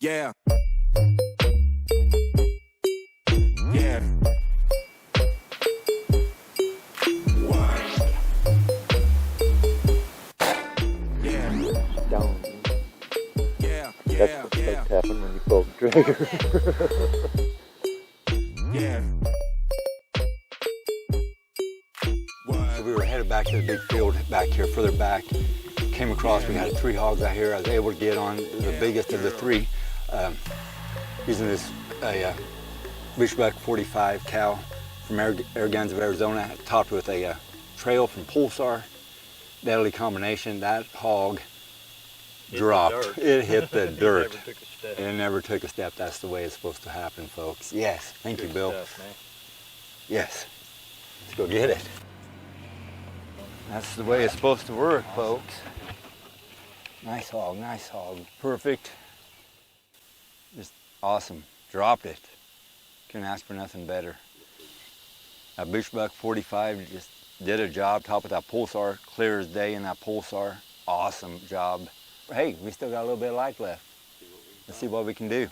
Yeah. Yeah. Down. Yeah. That's what starts happening when you pull the trigger. Yeah. So we were headed back to the big field back here, further back. Came across, we had 3 hogs out here. I was able to get on the biggest of the 3 using this Bushbuck 45 cow from Airguns of Arizona, topped with a trail from Pulsar. Deadly combination. That hog dropped. It hit the dirt. It never took a step. That's the way it's supposed to happen, folks. Yes. Thank you, Bill. Stuff, man. Yes. Let's go get it. That's the way it's supposed to work, folks. Nice hog, nice hog. Perfect. Just awesome. Dropped it. Couldn't ask for nothing better. That Bushbuck 45 just did a job. Top of that Pulsar, clear as day in that Pulsar. Awesome job. Hey, we still got a little bit of life left. Let's see what we can do.